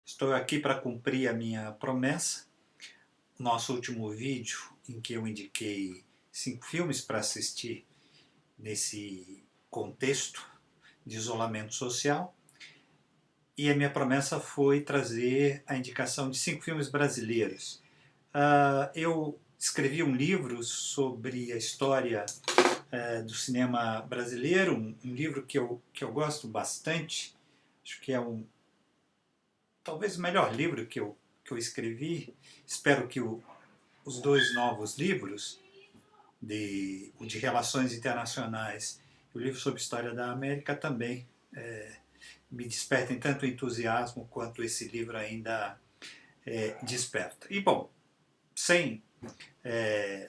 Estou aqui para cumprir a minha promessa. Nosso último vídeo, em que eu indiquei 5 filmes para assistir nesse contexto de isolamento social. E a minha promessa foi trazer a indicação de 5 filmes brasileiros. Eu escrevi um livro sobre a história do cinema brasileiro, um livro que eu gosto bastante. Acho que é talvez o melhor livro que eu escrevi. Espero que os 2 novos livros, o de Relações Internacionais e o livro sobre História da América, também me despertem tanto entusiasmo quanto esse livro ainda desperta. E bom, sem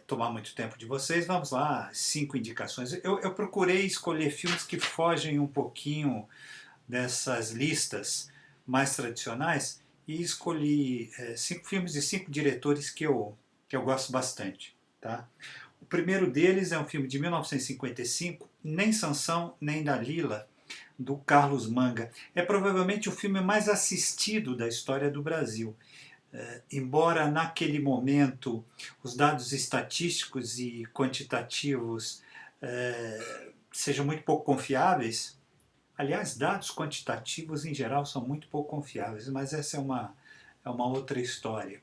tomar muito tempo de vocês, vamos lá, 5 indicações. Eu procurei escolher filmes que fogem um pouquinho dessas listas mais tradicionais e escolhi 5 filmes de 5 diretores que eu gosto bastante. Tá? O primeiro deles é um filme de 1955, Nem Sansão, Nem Dalila, do Carlos Manga. É provavelmente o filme mais assistido da história do Brasil. Embora naquele momento os dados estatísticos e quantitativos sejam muito pouco confiáveis. Aliás, dados quantitativos em geral são muito pouco confiáveis, mas essa é uma outra história.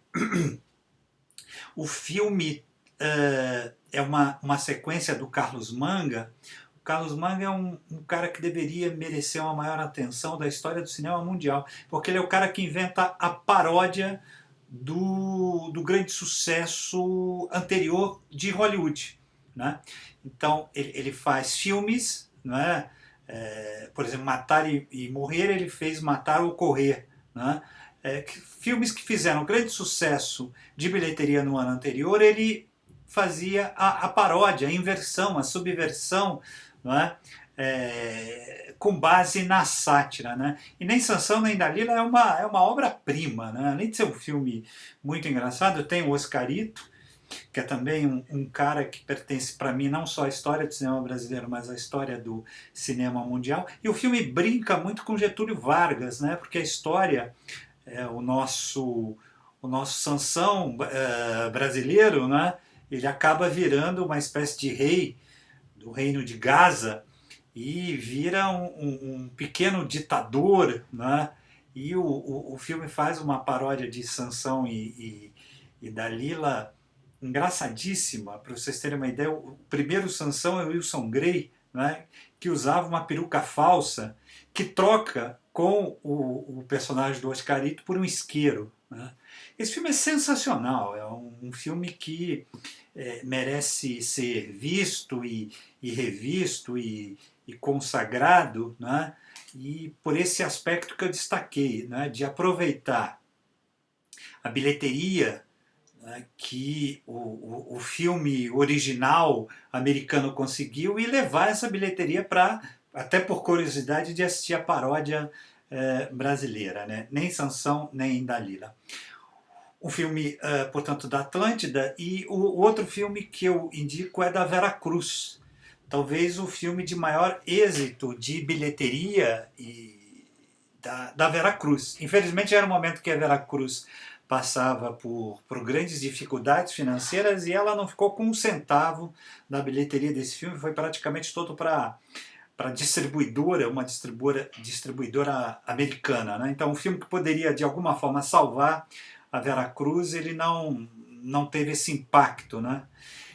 O filme é uma sequência do Carlos Manga. O Carlos Manga é um cara que deveria merecer uma maior atenção da história do cinema mundial, porque ele é o cara que inventa a paródia do grande sucesso anterior de Hollywood. Né? Então, ele faz filmes, né? Por exemplo, Matar e Morrer, ele fez Matar ou Correr. Né? Filmes que fizeram grande sucesso de bilheteria no ano anterior, ele fazia a paródia, a inversão, a subversão, não é? Com base na sátira. Né? E Nem Sansão Nem Dalila é uma obra-prima. Né? Além de ser um filme muito engraçado, tem o Oscarito, que é também um cara que pertence para mim não só à história do cinema brasileiro, mas à história do cinema mundial. E o filme brinca muito com Getúlio Vargas, né? Porque a história, o nosso Sansão brasileiro, né? Ele acaba virando uma espécie de rei do reino de Gaza e vira um pequeno ditador, né? E o filme faz uma paródia de Sansão e Dalila engraçadíssima. Para vocês terem uma ideia, o primeiro Sansão é o Wilson Grey, né, que usava uma peruca falsa, que troca com o personagem do Oscarito por um isqueiro. Né. Esse filme é sensacional, é um filme que merece ser visto e revisto e consagrado, né, e por esse aspecto que eu destaquei, né, de aproveitar a bilheteria que o filme original americano conseguiu e levar essa bilheteria para, até por curiosidade, de assistir a paródia brasileira, né? Nem Sansão, nem Dalila. Um filme, portanto, da Atlântida, e o outro filme que eu indico é da Vera Cruz. Talvez o filme de maior êxito de bilheteria da Vera Cruz. Infelizmente era um momento que a Vera Cruz passava por grandes dificuldades financeiras e ela não ficou com um centavo da bilheteria desse filme, foi praticamente todo para distribuidora, uma distribuidora americana. Né? Então um filme que poderia de alguma forma salvar a Vera Cruz, ele não teve esse impacto. Né?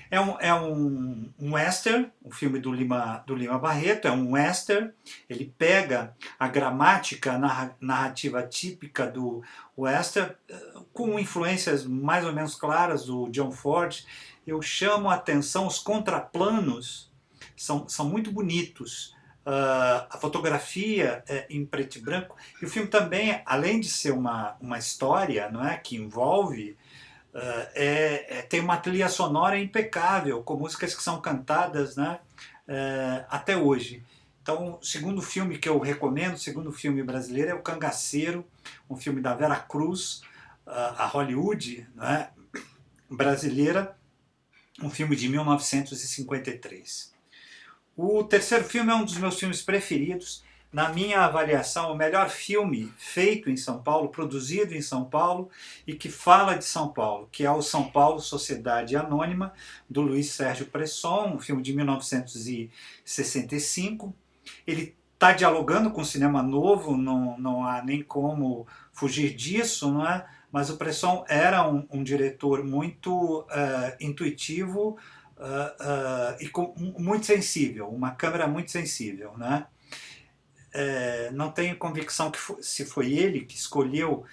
É um western, um filme do Lima Barreto, é um western. Ele pega a gramática narrativa típica do western, com influências mais ou menos claras do John Ford. Eu chamo a atenção, os contraplanos são muito bonitos. A fotografia é em preto e branco. E o filme também, além de ser uma história, não é, que envolve... tem uma trilha sonora impecável, com músicas que são cantadas, né, até hoje. Então, o segundo filme que eu recomendo, o segundo filme brasileiro, é O Cangaceiro, um filme da Vera Cruz, a Hollywood, né, brasileira, um filme de 1953. O terceiro filme é um dos meus filmes preferidos, na minha avaliação, o melhor filme feito em São Paulo, produzido em São Paulo e que fala de São Paulo, que é o São Paulo Sociedade Anônima, do Luiz Sérgio Presson, um filme de 1965. Ele está dialogando com o cinema novo, não há nem como fugir disso, não é? Mas o Presson era um diretor muito intuitivo e muito sensível, uma câmera muito sensível, né? Não tenho convicção que se foi ele que escolheu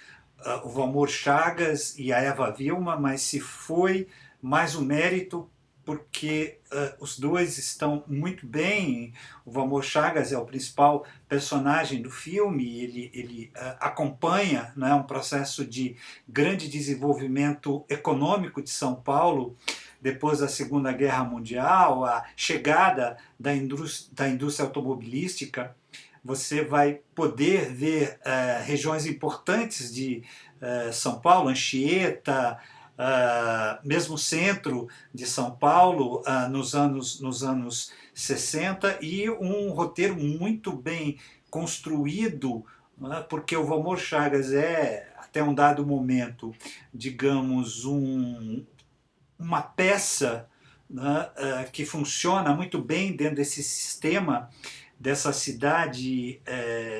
o Valmor Chagas e a Eva Vilma, mas se foi mais o mérito porque os dois estão muito bem. O Valmor Chagas é o principal personagem do filme, ele acompanha, né, um processo de grande desenvolvimento econômico de São Paulo depois da Segunda Guerra Mundial, a chegada da indústria automobilística. Você vai poder ver regiões importantes de São Paulo, Anchieta, mesmo o centro de São Paulo, nos anos 60, e um roteiro muito bem construído, né, porque o Valmor Chagas é, até um dado momento, digamos, uma peça, né, que funciona muito bem dentro desse sistema, dessa cidade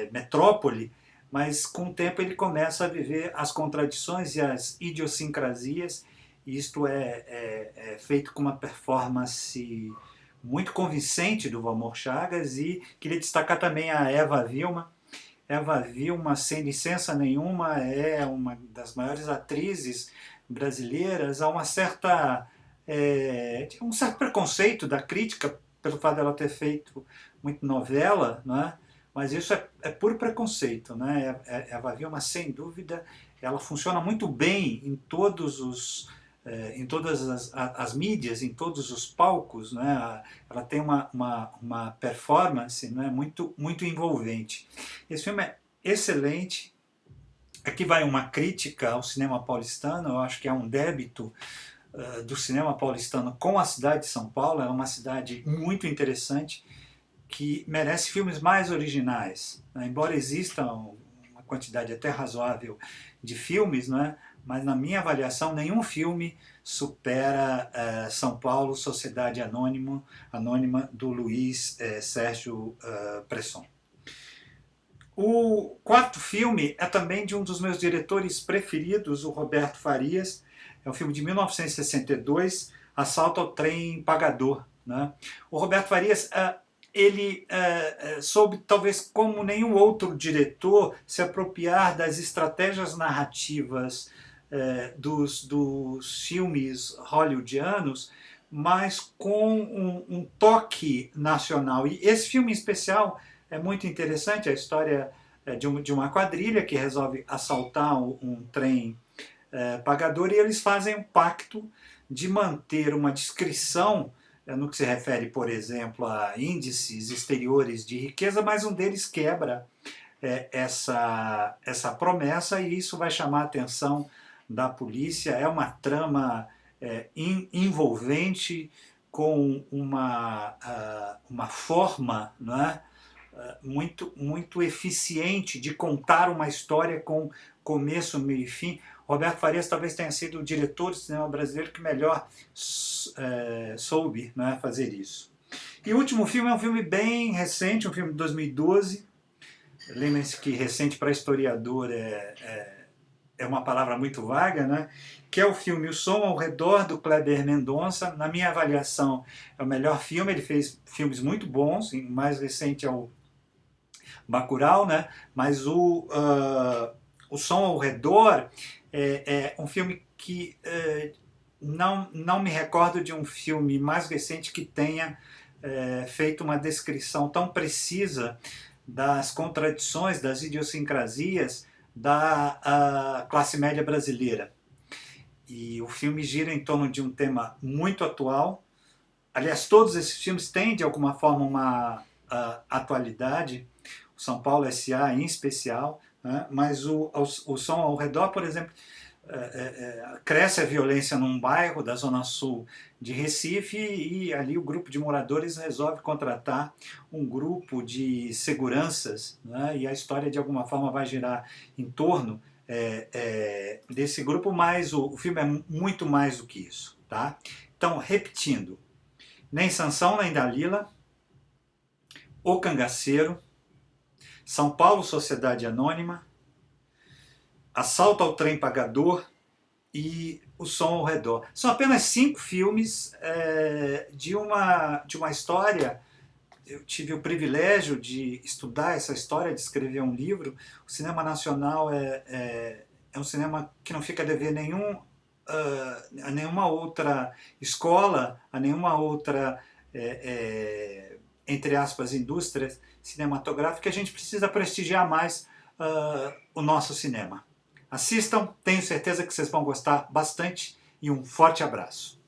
metrópole, mas com o tempo ele começa a viver as contradições e as idiosincrasias, e isto é feito com uma performance muito convincente do Valmor Chagas. E queria destacar também a Eva Vilma. Eva Vilma, sem licença nenhuma, é uma das maiores atrizes brasileiras. Há um certo preconceito da crítica pelo fato dela ter feito muito novela, né? Mas isso é puro preconceito, né? Eva Vilma, sem dúvida, ela funciona muito bem em em todas as mídias, em todos os palcos, né? Ela tem uma performance, né, muito envolvente. Esse filme é excelente. Aqui vai uma crítica ao cinema paulistano. Eu acho que é um débito do cinema paulistano com a cidade de São Paulo. É uma cidade muito interessante, que merece filmes mais originais, né? Embora exista uma quantidade até razoável de filmes, né? Mas na minha avaliação nenhum filme supera São Paulo, Sociedade Anônima, do Luiz Sérgio Presson. O quarto filme é também de um dos meus diretores preferidos, o Roberto Farias. É um filme de 1962, Assalto ao Trem Pagador, né? O Roberto Farias ele soube, talvez como nenhum outro diretor, se apropriar das estratégias narrativas dos filmes hollywoodianos, mas com um toque nacional. E esse filme em especial é muito interessante. A história de uma quadrilha que resolve assaltar um trem pagador, e eles fazem um pacto de manter uma discrição no que se refere, por exemplo, a índices exteriores de riqueza, mas um deles quebra essa promessa, e isso vai chamar a atenção da polícia. É uma trama envolvente, com uma forma, né, muito eficiente de contar uma história com começo, meio e fim. Roberto Farias talvez tenha sido o diretor de cinema brasileiro que melhor soube, né, fazer isso. E o último filme é um filme bem recente, um filme de 2012. Lembrem-se que recente para historiador é uma palavra muito vaga, né? Que é o filme O Som ao Redor, do Kleber Mendonça. Na minha avaliação, é o melhor filme. Ele fez filmes muito bons, o mais recente é o Bacurau, né? Mas o Som ao Redor é um filme que não me recordo de um filme mais recente que tenha feito uma descrição tão precisa das contradições, das idiosincrasias da classe média brasileira. E o filme gira em torno de um tema muito atual. Aliás, todos esses filmes têm, de alguma forma, uma atualidade. O São Paulo S.A. em especial, né? Mas o Som ao Redor, por exemplo, cresce a violência num bairro da Zona Sul de Recife e ali o grupo de moradores resolve contratar um grupo de seguranças, né, e a história de alguma forma vai girar em torno desse grupo, mas o filme é muito mais do que isso. Tá? Então, repetindo, nem Sansão nem Dalila, O Cangaceiro, São Paulo Sociedade Anônima, Assalto ao Trem Pagador e O Som ao Redor. São apenas 5 filmes de uma história. Eu tive o privilégio de estudar essa história, de escrever um livro. O cinema nacional é um cinema que não fica a dever a nenhuma outra escola, a nenhuma outra, entre aspas, indústria cinematográfica. A gente precisa prestigiar mais o nosso cinema. Assistam, tenho certeza que vocês vão gostar bastante e um forte abraço.